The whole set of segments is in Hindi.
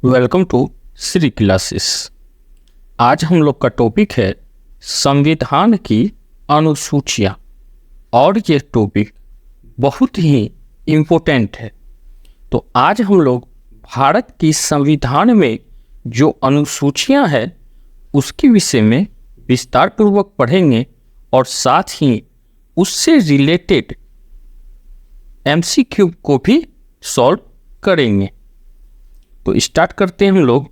Welcome to Shri classes. आज हम लोग का टॉपिक है संविधान की अनुसूचियाँ और ये टॉपिक बहुत ही इम्पोर्टेंट है। तो आज हम लोग भारत की संविधान में जो अनुसूचियाँ हैं उसके विषय में विस्तार पूर्वक पढ़ेंगे और साथ ही उससे रिलेटेड एमसीक्यू को भी सॉल्व करेंगे। तो स्टार्ट करते हैं हम लोग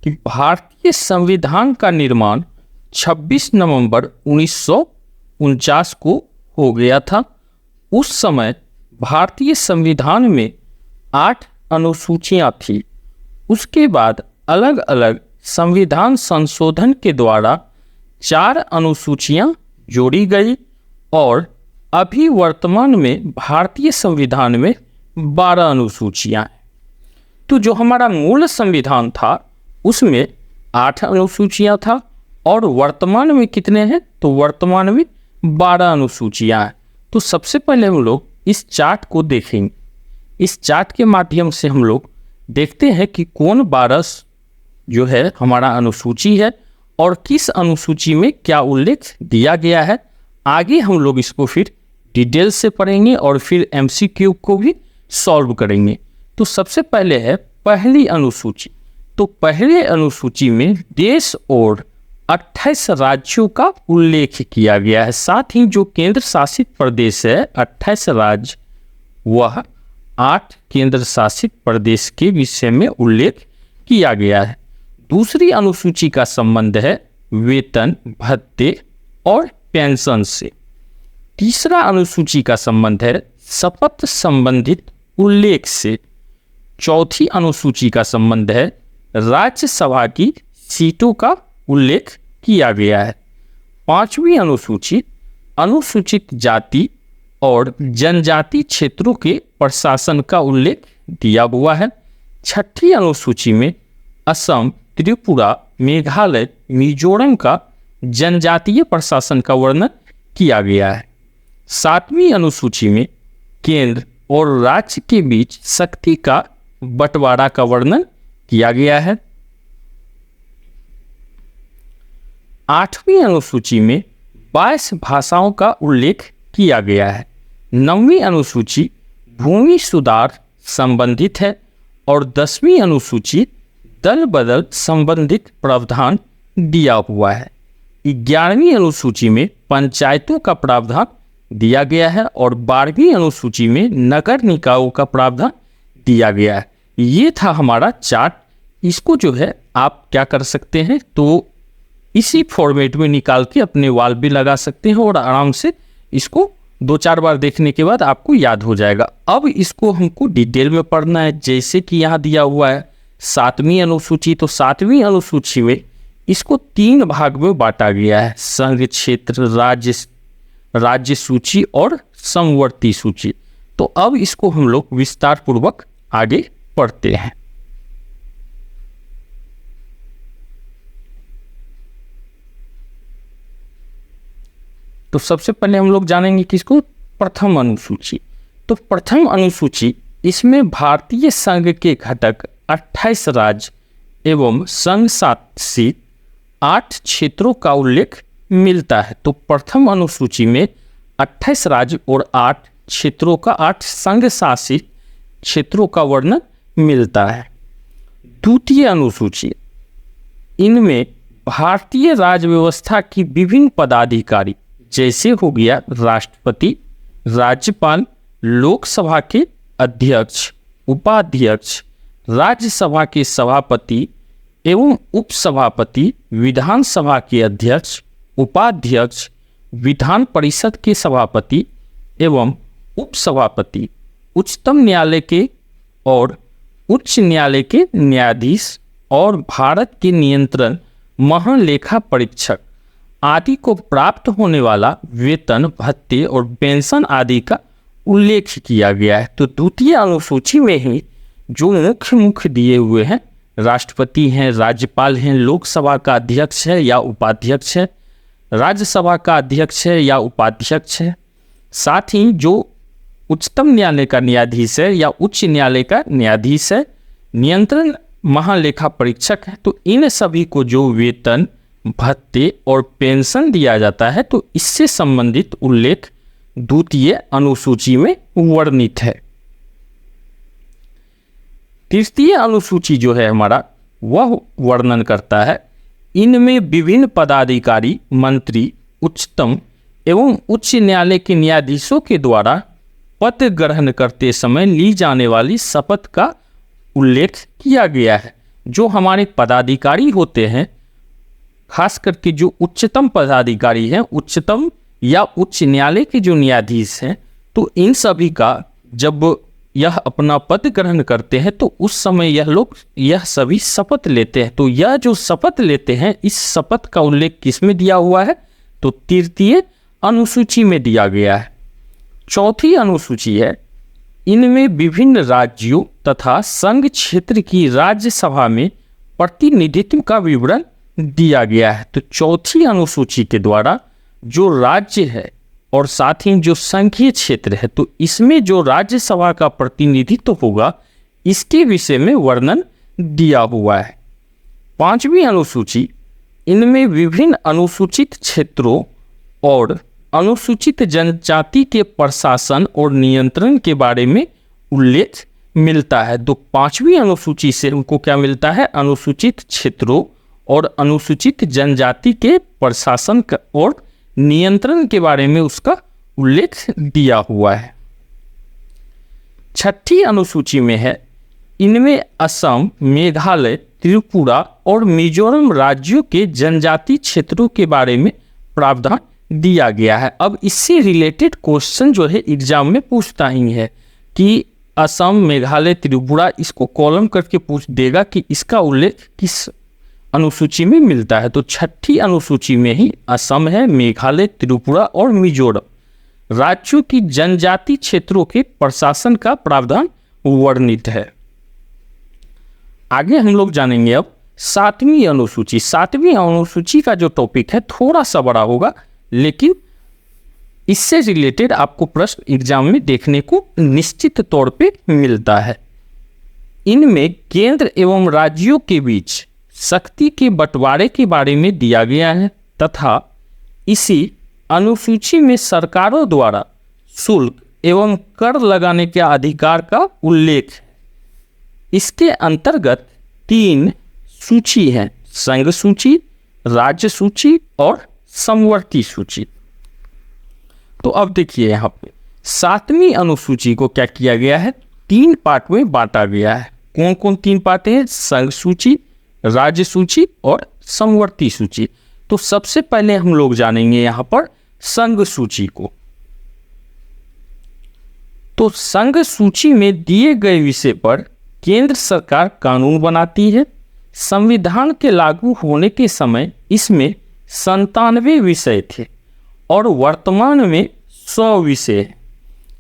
कि भारतीय संविधान का निर्माण 26 नवंबर 1949 को हो गया था। उस समय भारतीय संविधान में 8 अनुसूचियां थी। उसके बाद अलग अलग संविधान संशोधन के द्वारा 4 अनुसूचियां जोड़ी गई और अभी वर्तमान में भारतीय संविधान में 12 अनुसूचियां हैं। तो जो हमारा मूल संविधान था उसमें 8 अनुसूचियां था और वर्तमान में कितने हैं, तो वर्तमान में 12 अनुसूचियां हैं। तो सबसे पहले हम लोग इस चार्ट को देखेंगे। इस चार्ट के माध्यम से हम लोग देखते हैं कि कौन 12 जो है हमारा अनुसूची है और किस अनुसूची में क्या उल्लेख दिया गया है। आगे हम लोग इसको फिर डिटेल से पढ़ेंगे और फिर एमसीक्यू को भी सॉल्व करेंगे। तो सबसे पहले है पहली अनुसूची। तो पहले अनुसूची में देश और 28 राज्यों का उल्लेख किया गया है। साथ ही जो केंद्र शासित प्रदेश है 28 राज्य, वह 8 केंद्र शासित प्रदेश के विषय में उल्लेख किया गया है। दूसरी अनुसूची का संबंध है वेतन, भत्ते और पेंशन से। तीसरा अनुसूची का संबंध है शपथ संबंधित उल्लेख से। चौथी अनुसूची का संबंध है राज्यसभा की सीटों का उल्लेख किया गया है। पांचवी अनुसूची अनुसूचित जाति और जनजाति क्षेत्रों के प्रशासन का उल्लेख दिया हुआ है। छठी अनुसूची में असम, त्रिपुरा, मेघालय, मिजोरम का जनजातीय प्रशासन का वर्णन किया गया है। सातवीं अनुसूची में केंद्र और राज्य के बीच शक्ति का बंटवारा का वर्णन किया गया है। आठवीं अनुसूची में 22 भाषाओं का उल्लेख किया गया है। 9वीं अनुसूची भूमि सुधार संबंधित है और 10वीं अनुसूची दल बदल संबंधित प्रावधान दिया हुआ है। 11वीं अनुसूची में पंचायतों का प्रावधान दिया गया है और 12वीं अनुसूची में नगर निकायों का प्रावधान दिया गया है। ये था हमारा चार्ट। इसको जो है आप क्या कर सकते हैं, तो इसी फॉर्मेट में निकाल के अपने वॉल भी लगा सकते हैं और आराम से इसको 2-4 बार देखने के बाद आपको याद हो जाएगा। अब इसको हमको डिटेल में पढ़ना है। जैसे कि यहाँ दिया हुआ है 7वीं अनुसूची, तो 7वीं अनुसूची में इसको 3 भाग में बांटा गया है। संघ क्षेत्र, राज्य सूची और समवर्ती सूची। तो अब इसको हम लोग विस्तार पूर्वक आगे पढ़ते हैं। तो सबसे पहले हम लोग जानेंगे किसको, प्रथम अनुसूची। तो प्रथम अनुसूची, इसमें भारतीय संघ के घटक 28 राज्य एवं संघ शासित 8 क्षेत्रों का उल्लेख मिलता है। तो प्रथम अनुसूची में 28 राज्य और 8 क्षेत्रों का 8 संघ शासित क्षेत्रों का वर्णन मिलता है। द्वितीय अनुसूची, इनमें भारतीय राज्य व्यवस्था की विभिन्न पदाधिकारी जैसे हो गया राष्ट्रपति, राज्यपाल, लोकसभा के अध्यक्ष, उपाध्यक्ष, राज्यसभा के सभापति एवं उपसभापति, विधानसभा के अध्यक्ष, उपाध्यक्ष, विधान परिषद के सभापति एवं उपसभापति, उच्चतम न्यायालय के और उच्च न्यायालय के न्यायाधीश और भारत के नियंत्रण महालेखा परीक्षक आदि को प्राप्त होने वाला वेतन, भत्ते और पेंशन आदि का उल्लेख किया गया है। तो द्वितीय अनुसूची में ही जो मुख्य दिए हुए हैं, राष्ट्रपति हैं, राज्यपाल हैं, लोकसभा का अध्यक्ष है या उपाध्यक्ष है, राज्यसभा का अध्यक्ष है या उपाध्यक्ष है, साथ ही जो उच्चतम न्यायालय का न्यायाधीश है या उच्च न्यायालय का न्यायाधीश है, नियंत्रण महालेखा परीक्षक हैं, तो इन सभी को जो वेतन, भत्ते और पेंशन दिया जाता है तो इससे संबंधित उल्लेख द्वितीय अनुसूची में वर्णित है। तृतीय अनुसूची जो है हमारा, वह वर्णन करता है इनमें विभिन्न पदाधिकारी, मंत्री, उच्चतम एवं उच्च न्यायालय के न्यायाधीशों के द्वारा पद ग्रहण करते समय ली जाने वाली शपथ का उल्लेख किया गया है। जो हमारे पदाधिकारी होते हैं, खास करके जो उच्चतम पदाधिकारी हैं, उच्चतम या उच्च न्यायालय के जो न्यायाधीश हैं, तो इन सभी का जब यह अपना पद ग्रहण करते हैं तो उस समय यह सभी शपथ लेते हैं। तो यह जो शपथ लेते हैं, इस शपथ का उल्लेख किस में दिया हुआ है? तो तृतीय अनुसूची में दिया गया है। चौथी अनुसूची है, इनमें विभिन्न राज्यों तथा संघ क्षेत्र की राज्यसभा में प्रतिनिधित्व का विवरण दिया गया है। तो चौथी अनुसूची के द्वारा जो राज्य है और साथ ही जो संघीय क्षेत्र है, तो इसमें जो राज्यसभा का प्रतिनिधित्व होगा, इसके विषय में वर्णन दिया हुआ है। पांचवी अनुसूची, इनमें विभिन्न अनुसूचित क्षेत्रों और अनुसूचित जनजाति के प्रशासन और नियंत्रण के बारे में उल्लेख मिलता है। तो पांचवी अनुसूची से उनको क्या मिलता है? अनुसूचित क्षेत्रों और अनुसूचित जनजाति के प्रशासन और नियंत्रण के बारे में उसका उल्लेख दिया हुआ है। छठी अनुसूची में है, इनमें असम, मेघालय, त्रिपुरा और मिजोरम राज्यों के जनजाति क्षेत्रों के बारे में प्रावधान दिया गया है। अब इससे रिलेटेड क्वेश्चन जो है एग्जाम में पूछता ही है कि असम, मेघालय, त्रिपुरा, इसको कॉलम करके पूछ देगा कि इसका उल्लेख किस अनुसूची में मिलता है। तो छठी अनुसूची में ही असम है, मेघालय, त्रिपुरा और मिजोरम राज्यों की जनजाति क्षेत्रों के प्रशासन का प्रावधान वर्णित है। आगे हम लोग जानेंगे अब सातवीं अनुसूची। सातवीं अनुसूची का जो टॉपिक है थोड़ा सा बड़ा होगा, लेकिन इससे रिलेटेड आपको प्रश्न एग्जाम में देखने को निश्चित तौर पे मिलता है। इनमें केंद्र एवं राज्यों के बीच शक्ति के बंटवारे के बारे में दिया गया है तथा इसी अनुसूची में सरकारों द्वारा शुल्क एवं कर लगाने के अधिकार का उल्लेख है। इसके अंतर्गत 3 सूची हैं: संघ सूची, राज्य सूची और समवर्ती सूची। तो अब देखिए यहाँ पे सातवीं अनुसूची को क्या किया गया है? 3 पार्ट में बांटा गया है। कौन कौन 3 पार्ट हैं? संघ सूची, राज्य सूची और समवर्ती सूची। तो सबसे पहले हम लोग जानेंगे यहाँ पर संघ सूची को। तो संघ सूची में दिए गए विषय पर केंद्र सरकार कानून बनाती है। संविधान के लागू होने के समय इसमें 97 विषय थे और वर्तमान में 100 विषय हैं।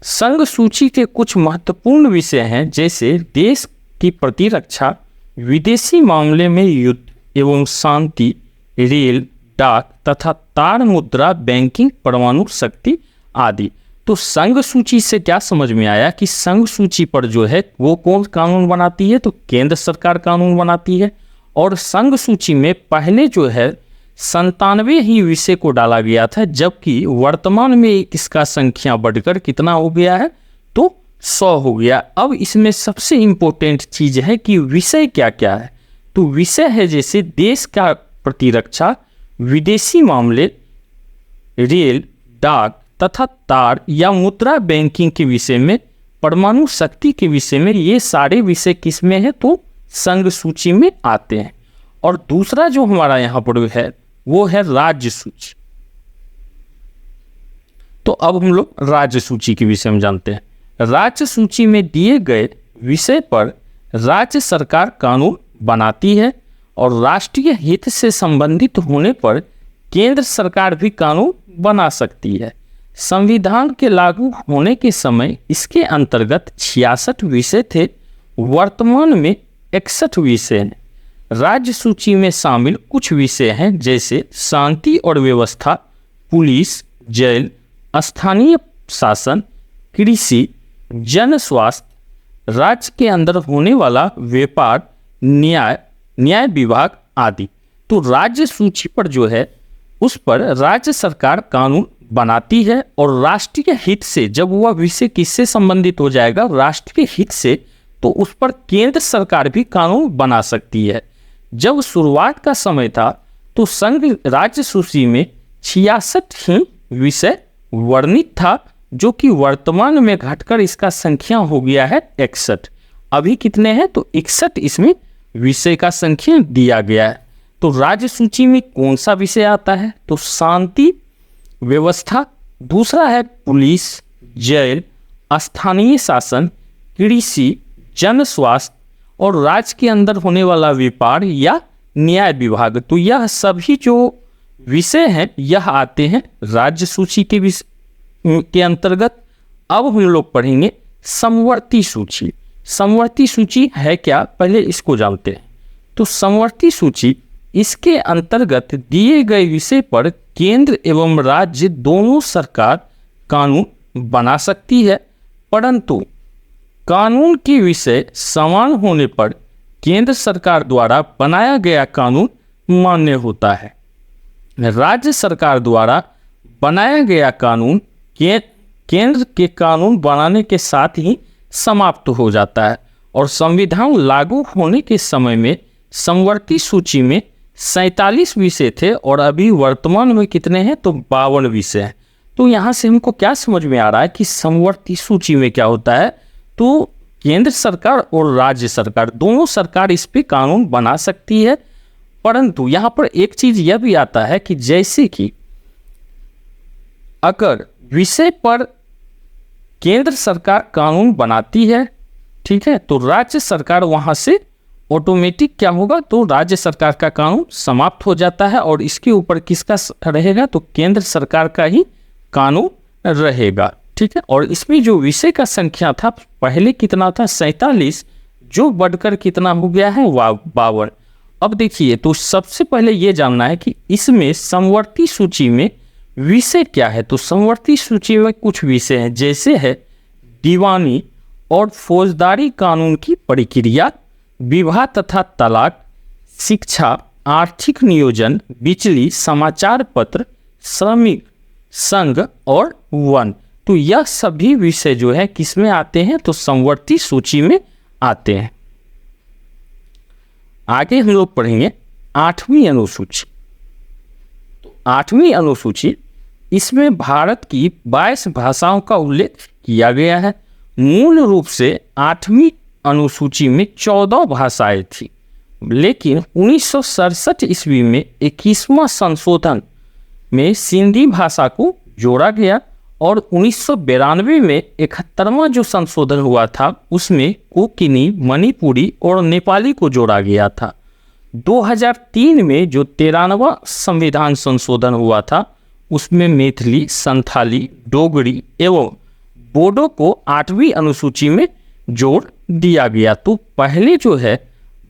संघ सूची के कुछ महत्वपूर्ण विषय हैं, जैसे देश की प्रतिरक्षा, विदेशी मामले में युद्ध एवं शांति, रेल, डाक तथा तार मुद्रा, बैंकिंग, परमाणु शक्ति आदि। तो संघ सूची से क्या समझ में आया कि संघ सूची पर जो है वो कौन कानून बनाती है? तो केंद्र सरकार कानून बनाती है। और संघ सूची में पहले जो है 97 ही विषय को डाला गया था, जबकि वर्तमान में इसका संख्या बढ़कर कितना हो गया है? तो 100 हो गया। अब इसमें सबसे इम्पोर्टेंट चीज है कि विषय क्या क्या है। तो विषय है जैसे देश का प्रतिरक्षा, विदेशी मामले, रेल, डाक तथा तार या मुद्रा बैंकिंग के विषय में, परमाणु शक्ति के विषय में। ये सारे विषय किस में है? तो संघ सूची में आते हैं। और दूसरा जो हमारा यहाँ पर है वो है राज्य सूची। तो अब हम लोग राज्य सूची के विषय में जानते हैं। राज्य सूची में दिए गए विषय पर राज्य सरकार कानून बनाती है और राष्ट्रीय हित से संबंधित होने पर केंद्र सरकार भी कानून बना सकती है। संविधान के लागू होने के समय इसके अंतर्गत 66 विषय थे, वर्तमान में 61 विषय हैं। राज्य सूची में शामिल कुछ विषय हैं, जैसे शांति और व्यवस्था, पुलिस, जेल, स्थानीय शासन, कृषि, जन स्वास्थ्य, राज्य के अंदर होने वाला व्यापार न्याय विभाग आदि। तो राज्य सूची पर जो है उस पर राज्य सरकार कानून बनाती है और राष्ट्रीय हित से, जब वह विषय किससे संबंधित हो जाएगा, राष्ट्रीय हित से, तो उस पर केंद्र सरकार भी कानून बना सकती है। जब शुरुआत का समय था तो संघ राज्य सूची में 66 ही विषय वर्णित था, जो कि वर्तमान में घटकर इसका संख्या हो गया है 61। अभी कितने हैं, तो 61 इसमें विषय का संख्या दिया गया है। तो राज्य सूची में कौन सा विषय आता है, तो शांति व्यवस्था, दूसरा है पुलिस, जेल, स्थानीय शासन, कृषि, जन स्वास्थ्य और राज्य के अंदर होने वाला व्यापार या न्याय विभाग। तो यह सभी जो विषय हैं यह आते हैं राज्य सूची के अंतर्गत। अब हम लोग पढ़ेंगे समवर्ती सूची। समवर्ती सूची है क्या, पहले इसको जानते हैं। तो समवर्ती सूची, इसके अंतर्गत दिए गए विषय पर केंद्र एवं राज्य दोनों सरकार कानून बना सकती है, परंतु कानून के विषय समान होने पर केंद्र सरकार द्वारा बनाया गया कानून मान्य होता है। राज्य सरकार द्वारा बनाया गया कानून केंद्र के कानून बनाने के साथ ही समाप्त हो जाता है और संविधान लागू होने के समय में समवर्ती सूची में 47 विषय थे और अभी वर्तमान में कितने हैं, तो 52 विषय हैं। तो यहाँ से हमको क्या समझ में आ रहा है कि समवर्ती सूची में क्या होता है, तो केंद्र सरकार और राज्य सरकार दोनों सरकार इस पे कानून बना सकती है, परंतु यहाँ पर एक चीज यह भी आता है कि जैसे कि अगर विषय पर केंद्र सरकार कानून बनाती है, ठीक है, तो राज्य सरकार वहां से ऑटोमेटिक क्या होगा, तो राज्य सरकार का कानून समाप्त हो जाता है और इसके ऊपर किसका रहेगा, तो केंद्र सरकार का ही कानून रहेगा। ठीक है, और इसमें जो विषय का संख्या था पहले कितना था, 47, जो बढ़कर कितना हो गया है, 52। अब देखिए, तो सबसे पहले ये जानना है कि इसमें समवर्ती सूची में विषय क्या है। तो समवर्ती सूची में कुछ विषय हैं, जैसे है दीवानी और फौजदारी कानून की प्रक्रिया, विवाह तथा तलाक, शिक्षा, आर्थिक नियोजन, बिजली, समाचार पत्र, श्रमिक संघ और वन। तो यह सभी विषय जो है किसमें आते हैं, तो समवर्ती सूची में आते हैं। आगे हम लोग पढ़ेंगे 8वीं अनुसूची। तो 8वीं अनुसूची, इसमें भारत की 22 भाषाओं का उल्लेख किया गया है। मूल रूप से 8वीं अनुसूची में 14 भाषाएं थी, लेकिन 1967 ईस्वी में 21वां संशोधन में सिंधी भाषा को जोड़ा गया और 1992 में 71वां जो संशोधन हुआ था उसमें कोंकणी, मणिपुरी और नेपाली को जोड़ा गया था। 2003 में जो 13वां संविधान संशोधन हुआ था उसमें मैथिली, संथाली, डोगरी एवं बोडो को 8वीं अनुसूची में जोड़ दिया गया। तो पहले जो है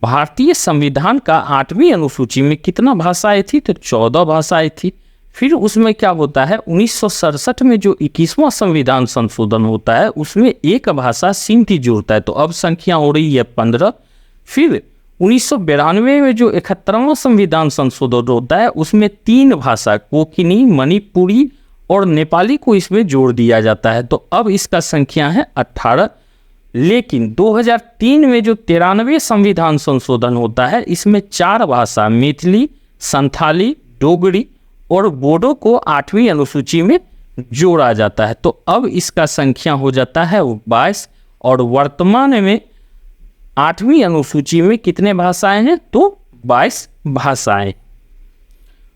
भारतीय संविधान का 8वीं अनुसूची में कितना भाषाएं थी, तो 14 भाषाएं थी। फिर उसमें क्या होता है, 1967 में जो 21वां संविधान संशोधन होता है उसमें एक भाषा सिंधी जोड़ता है, तो अब संख्या हो रही है 15। फिर 1992 में जो 71वां संविधान संशोधन होता है उसमें 3 भाषा कोंकणी, मणिपुरी और नेपाली को इसमें जोड़ दिया जाता है, तो अब इसका संख्या है 18। लेकिन 2003 में जो 93वें संविधान संशोधन होता है इसमें 4 भाषा मैथिली, संथाली, डोगरी और बोडो को 8वीं अनुसूची में जोड़ा जाता है, तो अब इसका संख्या हो जाता है 22। और वर्तमान में 8वीं अनुसूची में कितने भाषाएं हैं, तो 22 भाषाएं।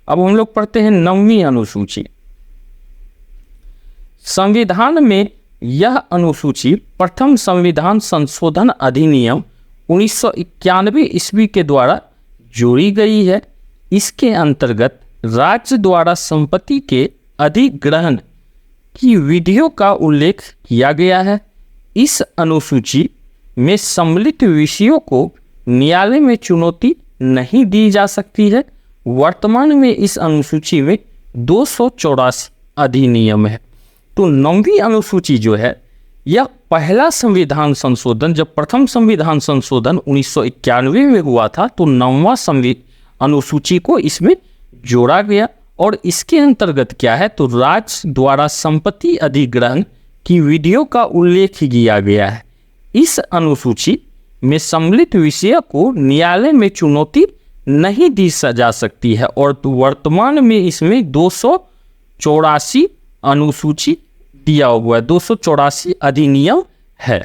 अब हम लोग पढ़ते हैं 9वीं अनुसूची। संविधान में यह अनुसूची प्रथम संविधान संशोधन अधिनियम 1991 ईस्वी के द्वारा जोड़ी गई है। इसके अंतर्गत राज्य द्वारा संपत्ति के अधिग्रहण की विधियों का उल्लेख किया गया है। इस अनुसूची में सम्मिलित विषयों को न्यायालय में चुनौती नहीं दी जा सकती है। वर्तमान में इस अनुसूची में 284 अधिनियम है। तो 9वीं अनुसूची जो है यह पहला संविधान संशोधन, जब प्रथम संविधान संशोधन 1991 में हुआ था तो 9वां अनुसूची को इसमें जोड़ा गया और इसके अंतर्गत क्या है तो राज्य द्वारा संपत्ति अधिग्रहण की विधियों का उल्लेख किया गया है। इस अनुसूची में सम्मिलित विषय को न्यायालय में चुनौती नहीं दी जा सकती है और वर्तमान में इसमें 284 अनुसूची दिया हुआ है, 284 अधिनियम है।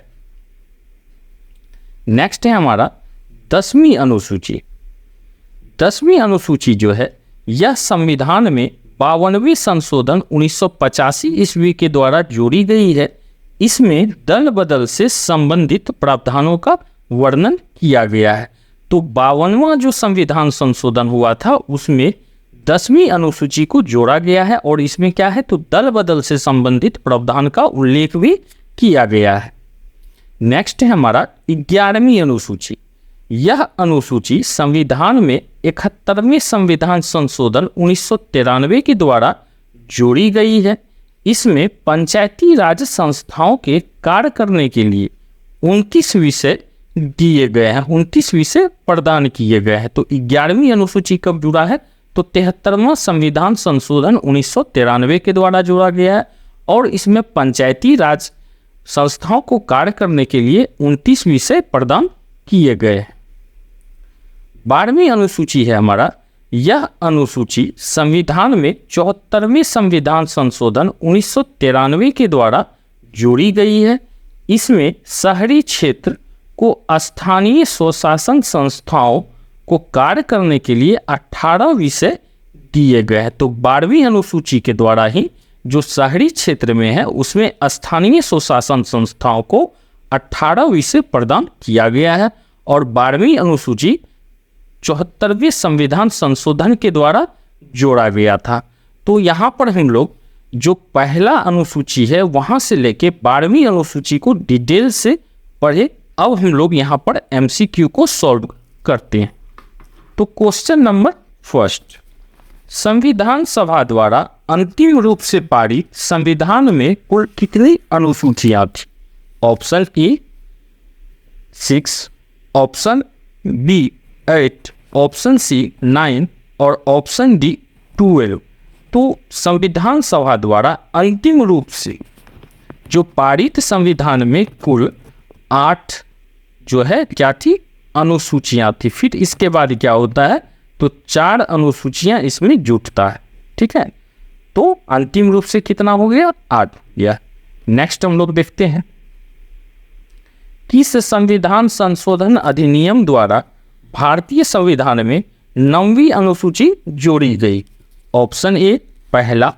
नेक्स्ट है हमारा 10वीं अनुसूची। 10वीं अनुसूची जो है यह संविधान में 52वें संशोधन 1985 ईस्वी के द्वारा जोड़ी गई है। इसमें दल बदल से संबंधित प्रावधानों का वर्णन किया गया है। तो 52वां जो संविधान संशोधन हुआ था उसमें 10वीं अनुसूची को जोड़ा गया है और इसमें क्या है तो दल बदल से संबंधित प्रावधान का उल्लेख भी किया गया है। नेक्स्ट है हमारा 11वीं अनुसूची। यह अनुसूची संविधान में 71वें संविधान संशोधन 1993 के द्वारा जोड़ी गई है। इसमें पंचायती राज संस्थाओं के कार्य करने के लिए 29 विषय दिए गए हैं, 29 विषय प्रदान किए गए हैं। तो 11वीं अनुसूची कब जुड़ा है तो 73वां संविधान संशोधन 1993 के द्वारा जोड़ा गया है और इसमें पंचायती राज संस्थाओं को कार्य करने के लिए 29 विषय प्रदान किए गए हैं। 12वीं अनुसूची है हमारा। यह अनुसूची संविधान में 74वें संविधान संशोधन 1993 के द्वारा जोड़ी गई है। इसमें शहरी क्षेत्र को स्थानीय स्वशासन संस्थाओं को कार्य करने के लिए 18 विषय दिए गए हैं। तो 12वीं अनुसूची के द्वारा ही जो शहरी क्षेत्र में है उसमें स्थानीय स्वशासन संस्थाओं को 18 विषय प्रदान किया गया है और 12वीं अनुसूची 74वें संविधान संशोधन के द्वारा जोड़ा गया था। तो यहाँ पर हम लोग जो पहला अनुसूची है वहाँ से लेके 12वीं अनुसूची को डिटेल से पढ़े। अब हम लोग यहाँ पर MCQ को सॉल्व करते हैं। तो क्वेश्चन नंबर फर्स्ट, संविधान सभा द्वारा अंतिम रूप से पारित संविधान में कुल कितनी अनुसूचियां थी? Option A 6, option B 8, option C 9 और ऑप्शन डी 12। तो संविधान सभा द्वारा अंतिम रूप से जो पारित संविधान में कुल 8 जो है क्या थी अनुसूचियां थी। फिर इसके बाद क्या होता है तो 4 अनुसूचियां इसमें जुटता है, ठीक है। तो अंतिम रूप से कितना हो गया 8 हो गया। नेक्स्ट हम लोग देखते हैं किस संविधान संशोधन अधिनियम द्वारा भारतीय संविधान में 9वीं अनुसूची जोड़ी गई? ऑप्शन ए पहला,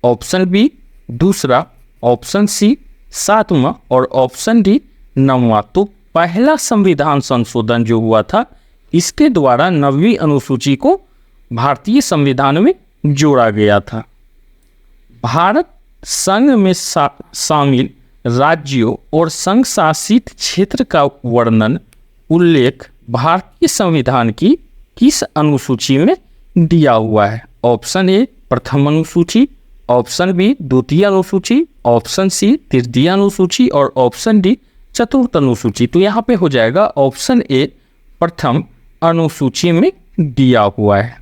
ऑप्शन बी दूसरा, ऑप्शन सी 7वां और ऑप्शन डी 9वां। तो पहला संविधान संशोधन जो हुआ था इसके द्वारा 9वीं अनुसूची को भारतीय संविधान में जोड़ा गया था। भारत संघ में शामिल राज्यों और संघ शासित क्षेत्र का वर्णन उल्लेख भारतीय संविधान की किस अनुसूची में दिया हुआ है? ऑप्शन ए प्रथम अनुसूची, ऑप्शन बी द्वितीय अनुसूची, ऑप्शन सी तृतीय अनुसूची और ऑप्शन डी चतुर्थ अनुसूची। तो यहाँ पे हो जाएगा ऑप्शन ए प्रथम अनुसूची में दिया हुआ है।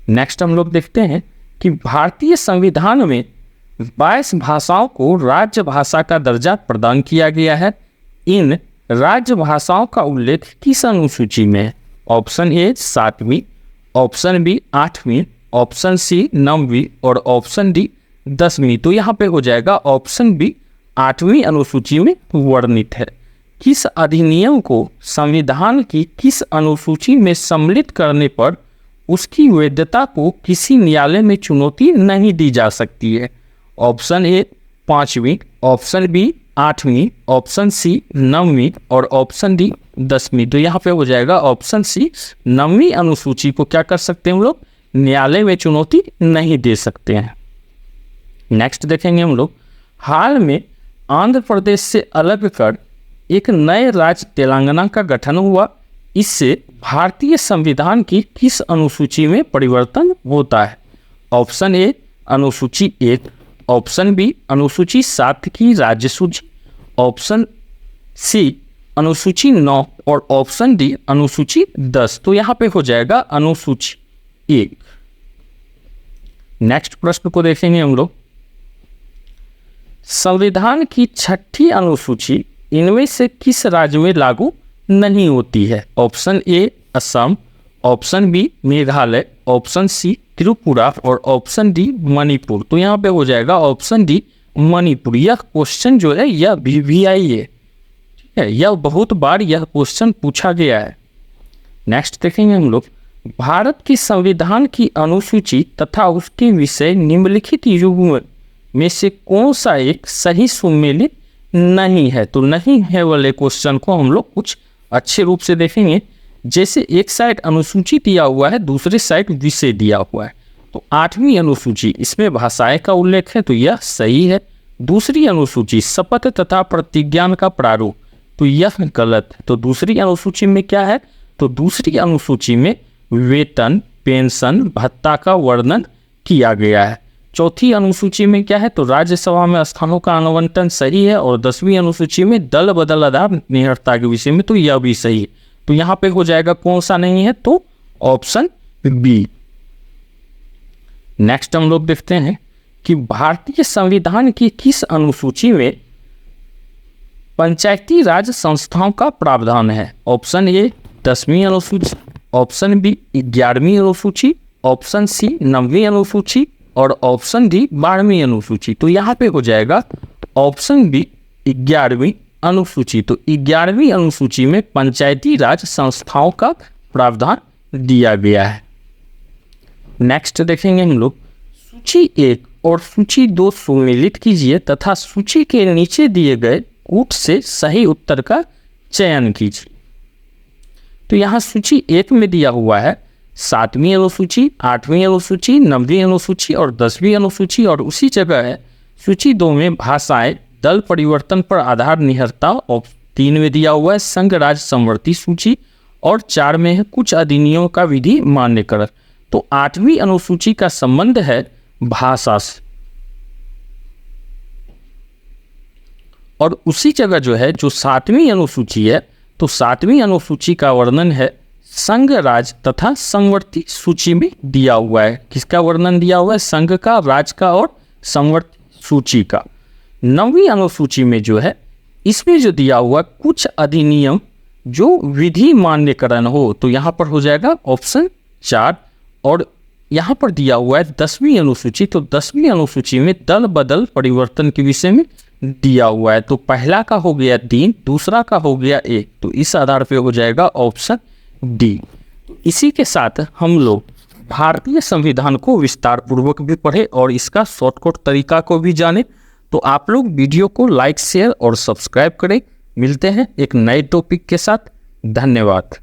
नेक्स्ट हम लोग देखते हैं कि भारतीय संविधान में 22 भाषाओं को राज्य भाषा का दर्जा प्रदान किया गया है। इन राज्य भाषाओं का उल्लेख किस अनुसूची में है? ऑप्शन ए 7वीं, ऑप्शन बी 8वीं, ऑप्शन सी 9वीं और ऑप्शन डी 10वीं। तो यहाँ पे हो जाएगा ऑप्शन बी 8वीं अनुसूची में वर्णित है। किस अधिनियम को संविधान की किस अनुसूची में सम्मिलित करने पर उसकी वैधता को किसी न्यायालय में चुनौती नहीं दी जा सकती है? ऑप्शन ए 5वीं, ऑप्शन बी 8वीं, ऑप्शन सी 9वीं और ऑप्शन डी 10वीं। तो यहाँ पे हो जाएगा ऑप्शन सी 9वीं अनुसूची को क्या कर सकते हैं हम लोग न्यायालय में चुनौती नहीं दे सकते हैं। नेक्स्ट देखेंगे हम लोग, हाल में आंध्र प्रदेश से अलग कर एक नए राज्य तेलंगाना का गठन हुआ। इससे भारतीय संविधान की किस अनुसूची में परिवर्तन होता है? ऑप्शन ए अनुसूची 1, ऑप्शन बी अनुसूची 7 की राज्य सूची, ऑप्शन सी अनुसूची 9 और ऑप्शन डी अनुसूची 10। तो यहाँ पे हो जाएगा अनुसूची 1। नेक्स्ट प्रश्न को देखेंगे हम लोग। संविधान की 6ठी अनुसूची इनमें से किस राज्य में लागू नहीं होती है? Option A Assam, option B Meghalaya, option C Tripura और ऑप्शन डी मणिपुर। तो यहाँ पे हो जाएगा ऑप्शन डी मणिपुर। यह क्वेश्चन जो है यह VVI है, ठीक है, यह बहुत बार यह क्वेश्चन पूछा गया है। नेक्स्ट देखेंगे हम लोग। भारत के संविधान की अनुसूची तथा उसके विषय निम्नलिखित युग्म में से कौन सा एक सही सुमेलित नहीं है? तो नहीं है वाले क्वेश्चन को हम लोग कुछ अच्छे रूप से देखेंगे। जैसे एक साइड अनुसूची दिया हुआ है, दूसरे साइड विषय दिया हुआ है। तो 8वीं अनुसूची इसमें भाषाएं का उल्लेख है, तो यह सही है। दूसरी अनुसूची शपथ तथा प्रतिज्ञान का प्रारूप, तो यह गलत है। तो दूसरी अनुसूची में क्या है? तो दूसरी अनुसूची में वेतन, पेंशन, भत्ता का वर्णन किया गया है। चौथी अनुसूची में क्या है? तो राज्यसभा में स्थानों का आवंटन सही है। और 10वीं अनुसूची में दल बदल आधार निहरता के विषय में, तो यह भी सही है। तो यहाँ पे हो जाएगा कौन सा नहीं है? तो ऑप्शन बी। नेक्स्ट हम लोग देखते हैं कि भारतीय संविधान की किस अनुसूची में पंचायती राज संस्थाओं का प्रावधान है? ऑप्शन ए 10वीं अनुसूची, ऑप्शन बी 11वीं अनुसूची, ऑप्शन सी 9वीं अनुसूची और ऑप्शन डी 12वीं अनुसूची। तो यहाँ पे हो जाएगा ऑप्शन बी 11वीं अनुसूची। तो 11वीं अनुसूची में पंचायती राज संस्थाओं का प्रावधान दिया गया है। नेक्स्ट देखेंगे हम लोग। सूची 1 और सूची 2 सुमेलित कीजिए तथा सूची के नीचे दिए गए कूट से सही उत्तर का चयन कीजिए। तो यहाँ सूची 1 में दिया हुआ है 7वीं अनुसूची, 8वीं अनुसूची, 9वीं अनुसूची और 10वीं अनुसूची। और उसी जगह है सूची 2 में भाषाएं, दल परिवर्तन पर आधार निहरता, और 3 में दिया हुआ है संघ राज्य समवर्ती सूची और 4 में है कुछ अधिनियमों का विधि मान्यकरण। तो 8वीं अनुसूची का संबंध है भाषा से। और उसी जगह जो है जो 7वीं अनुसूची है, तो 7वीं अनुसूची का वर्णन है संघ राज्य तथा समवर्ती सूची में दिया हुआ है। किसका वर्णन दिया हुआ है? संघ का, राज्य का और समवर्ती सूची का। 9वीं अनुसूची में जो है इसमें जो दिया हुआ कुछ अधिनियम जो विधि मान्यकरण हो, तो यहाँ पर हो जाएगा ऑप्शन 4। और यहाँ पर दिया हुआ है 10वीं अनुसूची, तो 10वीं अनुसूची में दल बदल परिवर्तन के विषय में दिया हुआ है। तो पहला का हो गया 3, दूसरा का हो गया 1। तो इस आधार पे हो जाएगा ऑप्शन डी। इसी के साथ हम लोग भारतीय संविधान को विस्तार पूर्वक भी पढ़े और इसका शॉर्टकट तरीका को भी जाने। तो आप लोग वीडियो को लाइक, शेयर और सब्सक्राइब करें। मिलते हैं एक नए टॉपिक के साथ। धन्यवाद।